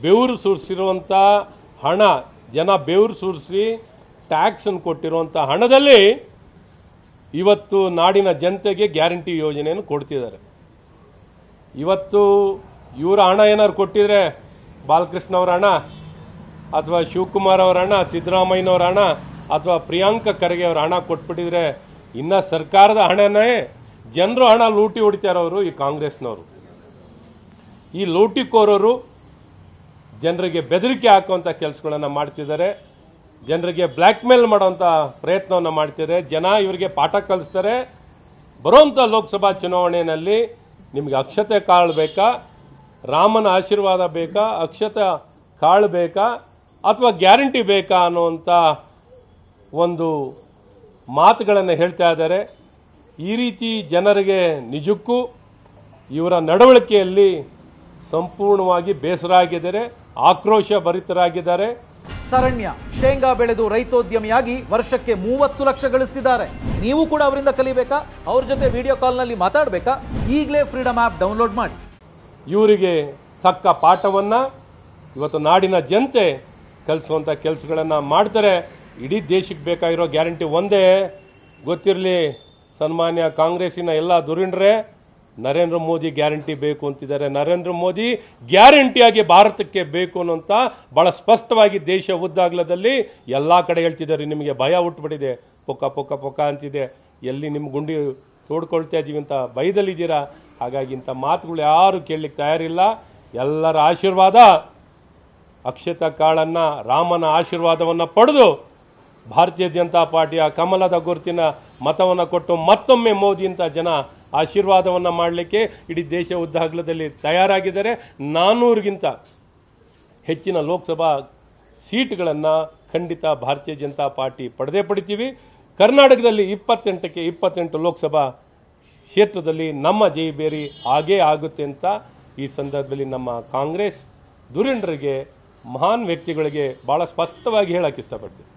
ಬೆವರು ಸುರಿಸಿರುವಂಥ ಹಣ, ಜನ ಬೆವರು ಸುರಿಸಿ ಟ್ಯಾಕ್ಸನ್ನು ಕೊಟ್ಟಿರುವಂಥ ಹಣದಲ್ಲಿ ಇವತ್ತು ನಾಡಿನ ಜನತೆಗೆ ಗ್ಯಾರಂಟಿ ಯೋಜನೆಯನ್ನು ಕೊಡ್ತಿದ್ದಾರೆ. ಇವತ್ತು ಇವರ ಹಣ ಏನಾದ್ರು ಕೊಟ್ಟಿದ್ರೆ, ಬಾಲಕೃಷ್ಣ ಅವರ ಹಣ ಅಥವಾ ಶಿವಕುಮಾರ್ ಅವರ ಹಣ, ಸಿದ್ದರಾಮಯ್ಯನವರ ಹಣ ಅಥವಾ ಪ್ರಿಯಾಂಕ ಖರ್ಗೆ ಅವರ ಹಣ ಕೊಟ್ಬಿಟ್ಟಿದ್ರೆ, ಇನ್ನು ಸರ್ಕಾರದ ಹಣನೇ ಜನರು ಹಣ ಲೂಟಿ ಹೊಡಿತಾರವರು ಈ ಕಾಂಗ್ರೆಸ್ನವರು. ಈ ಲೂಟಿಕೋರರು ಜನರಿಗೆ ಬೆದರಿಕೆ ಹಾಕುವಂಥ ಕೆಲಸಗಳನ್ನು ಮಾಡ್ತಿದ್ದಾರೆ, ಜನರಿಗೆ ಬ್ಲ್ಯಾಕ್ ಮೇಲ್ ಮಾಡೋವಂಥ ಪ್ರಯತ್ನವನ್ನು ಮಾಡ್ತಿದ್ದಾರೆ. ಜನ ಇವರಿಗೆ ಪಾಠ ಕಲಿಸ್ತಾರೆ. ಬರುವಂಥ ಲೋಕಸಭಾ ಚುನಾವಣೆಯಲ್ಲಿ ನಿಮಗೆ ಅಕ್ಷತೆ ಕಾಳು ಬೇಕಾ, ರಾಮನ ಆಶೀರ್ವಾದ ಬೇಕಾ, ಅಕ್ಷತೆ ಕಾಳು ಬೇಕಾ ಅಥವಾ ಗ್ಯಾರಂಟಿ ಬೇಕಾ ಅನ್ನುವಂಥ ಒಂದು ಮಾತುಗಳನ್ನು ಹೇಳ್ತಾ ಇದ್ದಾರೆ. ಈ ರೀತಿ ಜನರಿಗೆ ನಿಜಕ್ಕೂ ಇವರ ನಡವಳಿಕೆಯಲ್ಲಿ ಸಂಪೂರ್ಣವಾಗಿ ಬೇಸರ ಆಗಿದ್ದಾರೆ, ಆಕ್ರೋಶ ಭರಿತರಾಗಿದ್ದಾರೆ. ಸರಣ್ಯ ಶೇಂಗಾ ಬೆಳೆದು ರೈತೋದ್ಯಮಿಯಾಗಿ ವರ್ಷಕ್ಕೆ 30 ಲಕ್ಷ ಗಳಿಸ್ತಿದ್ದಾರೆ. ನೀವು ಕೂಡ ಅವರಿಂದ ಕಲಿಬೇಕಾ? ಅವ್ರ ಜೊತೆ ವಿಡಿಯೋ ಕಾಲ್ನಲ್ಲಿ ಮಾತಾಡಬೇಕಾ? ಈಗಲೇ ಫ್ರೀಡಮ್ ಆ್ಯಪ್ ಡೌನ್ಲೋಡ್ ಮಾಡಿ. ಇವರಿಗೆ ತಕ್ಕ ಪಾಠವನ್ನು ಇವತ್ತು ನಾಡಿನ ಜನತೆ ಕಲಿಸುವಂಥ ಕೆಲಸಗಳನ್ನು ಮಾಡ್ತಾರೆ. ಇಡೀ ದೇಶಕ್ಕೆ ಬೇಕಾಗಿರೋ ಗ್ಯಾರಂಟಿ ಒಂದೇ. ಗೊತ್ತಿರಲಿ, ಸನ್ಮಾನ್ಯ ಕಾಂಗ್ರೆಸ್ಸಿನ ಎಲ್ಲ ಧುರೀಣರೇ, ನರೇಂದ್ರ ಮೋದಿ ಗ್ಯಾರಂಟಿ ಬೇಕು ಅಂತಿದ್ದಾರೆ. ನರೇಂದ್ರ ಮೋದಿ ಗ್ಯಾರಂಟಿಯಾಗಿ ಭಾರತಕ್ಕೆ ಬೇಕು ಅನ್ನೋಂಥ ಭಾಳ ಸ್ಪಷ್ಟವಾಗಿ ದೇಶ ಉದ್ದಾಗಲದಲ್ಲಿ ಎಲ್ಲ ಕಡೆ ಹೇಳ್ತಿದ್ದಾರೆ. ನಿಮಗೆ ಭಯ ಹುಟ್ಟುಬಿಟ್ಟಿದೆ, ಪೊಕ್ಕ ಪೊಕ್ಕ ಪೊಕ್ಕ ಅಂತಿದೆ, ಎಲ್ಲಿ ನಿಮ್ಮ ಗುಂಡಿ ತೋಡ್ಕೊಳ್ತಾ ಇದ್ದೀವಿ ಅಂತ ಭಯದಲ್ಲಿದ್ದೀರಾ. ಹಾಗಾಗಿ ಇಂಥ ಮಾತುಗಳು ಯಾರು ಕೇಳಲಿಕ್ಕೆ ತಯಾರಿಲ್ಲ. ಎಲ್ಲರ ಆಶೀರ್ವಾದ, ಅಕ್ಷತಾ ಕಾಳನ್ನು, ರಾಮನ ಆಶೀರ್ವಾದವನ್ನು ಪಡೆದು ಭಾರತೀಯ ಜನತಾ ಪಾರ್ಟಿಯ ಕಮಲದ ಗುರುತಿನ ಮತವನ್ನು ಕೊಟ್ಟು ಮತ್ತೊಮ್ಮೆ ಮೋದಿ ಅಂತ ಜನ ಆಶೀರ್ವಾದವನ್ನು ಮಾಡಲಿಕ್ಕೆ ಇಡೀ ದೇಶ ಉದ್ದಾಗಲದಲ್ಲಿ ತಯಾರಾಗಿದ್ದಾರೆ. 400ಗಿಂತ ಹೆಚ್ಚಿನ ಲೋಕಸಭಾ ಸೀಟ್ಗಳನ್ನು ಖಂಡಿತ ಭಾರತೀಯ ಜನತಾ ಪಾರ್ಟಿ ಪಡೆದೇ ಪಡಿತೀವಿ. ಕರ್ನಾಟಕದಲ್ಲಿ 28ಕ್ಕೆ 28 ಲೋಕಸಭಾ ಕ್ಷೇತ್ರದಲ್ಲಿ ನಮ್ಮ ಜೈಬೇರಿ ಆಗೇ ಆಗುತ್ತೆ ಅಂತ ಈ ಸಂದರ್ಭದಲ್ಲಿ ನಮ್ಮ ಕಾಂಗ್ರೆಸ್ ಧುರೀಣರಿಗೆ, ಮಹಾನ್ ವ್ಯಕ್ತಿಗಳಿಗೆ ಭಾಳ ಸ್ಪಷ್ಟವಾಗಿ ಹೇಳಕ್ಕೆ ಇಷ್ಟಪಡ್ತೀನಿ.